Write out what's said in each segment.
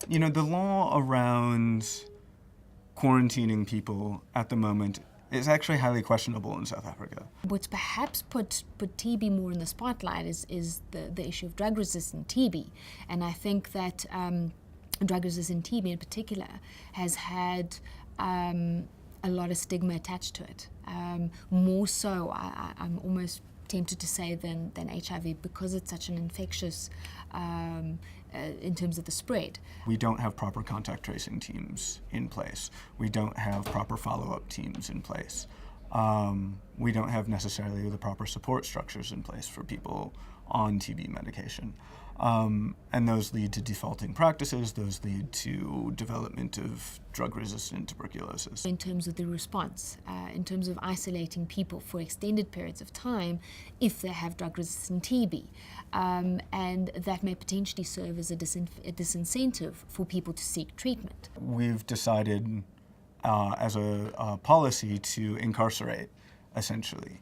You know, the law around quarantining people at the moment is actually highly questionable in South Africa. What's perhaps put TB more in the spotlight is the issue of drug-resistant TB. And I think that drug-resistant TB in particular has had a lot of stigma attached to it. More so, I'm almost tempted to say, than HIV, because it's such an infectious in terms of the spread. We don't have proper contact tracing teams in place. We don't have proper follow-up teams in place. We don't have necessarily the proper support structures in place for people on TB medication. And those lead to defaulting practices, those lead to development of drug-resistant tuberculosis. In terms of the response, in terms of isolating people for extended periods of time if they have drug-resistant TB, and that may potentially serve as a disincentive for people to seek treatment. We've decided as a policy to incarcerate, essentially,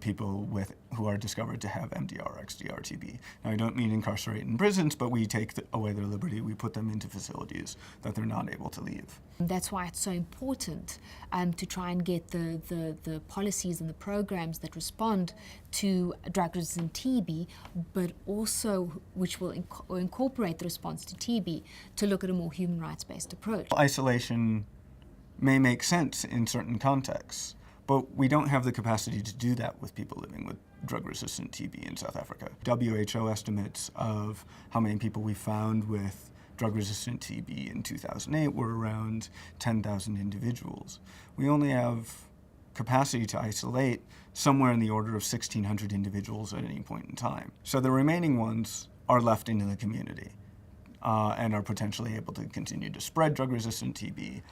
people who are discovered to have MDR or XDR TB. Now, I don't mean incarcerate in prisons, but we take away their liberty. We put them into facilities that they're not able to leave. That's why it's so important to try and get the policies and the programs that respond to drug-resistant TB, but also which will incorporate the response to TB to look at a more human rights-based approach. Isolation may make sense in certain contexts, but we don't have the capacity to do that with people living with drug-resistant TB in South Africa. WHO estimates of how many people we found with drug-resistant TB in 2008 were around 10,000 individuals. We only have capacity to isolate somewhere in the order of 1,600 individuals at any point in time. So the remaining ones are left into the community and are potentially able to continue to spread drug-resistant TB,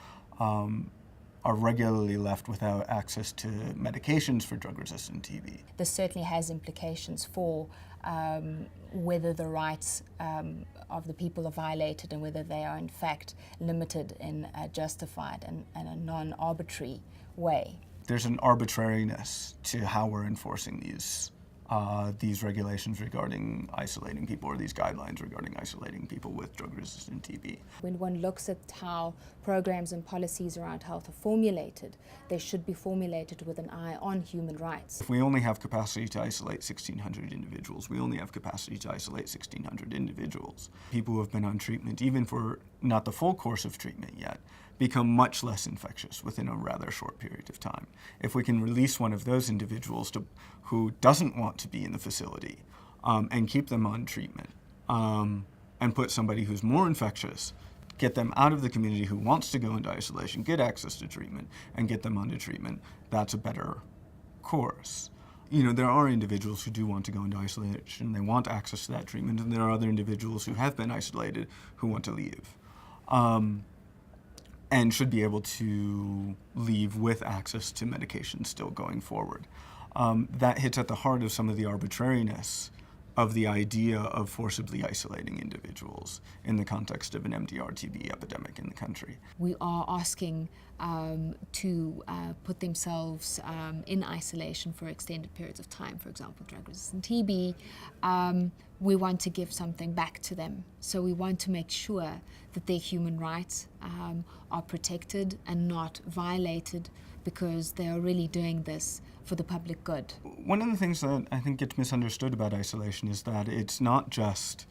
are regularly left without access to medications for drug-resistant TB. This certainly has implications for whether the rights of the people are violated and whether they are in fact limited in a justified and a non-arbitrary way. There's an arbitrariness to how we're enforcing these regulations regarding isolating people, or these guidelines regarding isolating people with drug-resistant TB. When one looks at how programs and policies around health are formulated, they should be formulated with an eye on human rights. If we only have capacity to isolate 1,600 individuals, we only have capacity to isolate 1,600 individuals. People who have been on treatment, even for not the full course of treatment yet, become much less infectious within a rather short period of time. If we can release one of those individuals who doesn't want to be in the facility and keep them on treatment, and put somebody who's more infectious, get them out of the community who wants to go into isolation, get access to treatment, and get them onto treatment, that's a better course. You know, there are individuals who do want to go into isolation, they want access to that treatment, and there are other individuals who have been isolated who want to leave. And should be able to leave with access to medication still going forward. That hits at the heart of some of the arbitrariness of the idea of forcibly isolating individuals in the context of an MDR-TB epidemic in the country. We are asking to put themselves in isolation for extended periods of time, for example, drug-resistant TB. We want to give something back to them. So we want to make sure that their human rights are protected and not violated, because they are really doing this for the public good. One of the things that I think gets misunderstood about isolation is that it's not just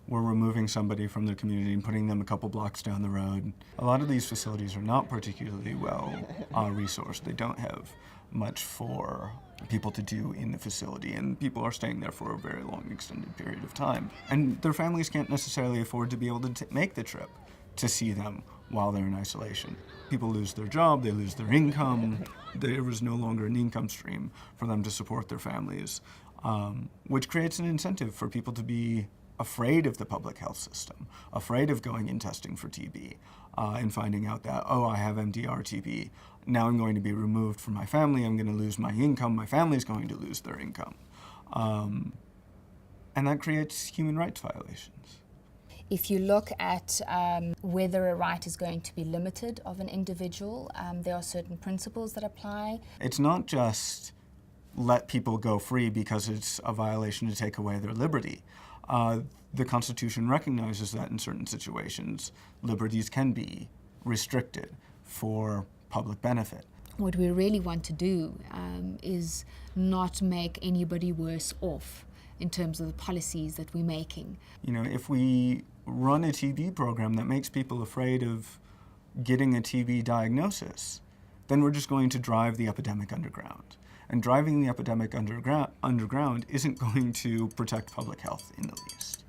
we're removing somebody from the community and putting them a couple blocks down the road. A lot of these facilities are not particularly well resourced. They don't have much for people to do in the facility, and people are staying there for a very long extended period of time. And their families can't necessarily afford to be able to make the trip to see them while they're in isolation. People lose their job, they lose their income. There is no longer an income stream for them to support their families, which creates an incentive for people to be afraid of the public health system, afraid of going and testing for TB, and finding out that, oh, I have MDR-TB. Now I'm going to be removed from my family, I'm going to lose my income, my family's going to lose their income. And that creates human rights violations. If you look at whether a right is going to be limited of an individual, there are certain principles that apply. It's not just let people go free because it's a violation to take away their liberty. the Constitution recognizes that in certain situations, liberties can be restricted for public benefit. What we really want to do is not make anybody worse off in terms of the policies that we're making. You know, if we run a TB program that makes people afraid of getting a TB diagnosis, then we're just going to drive the epidemic underground. And driving the epidemic underground isn't going to protect public health in the least.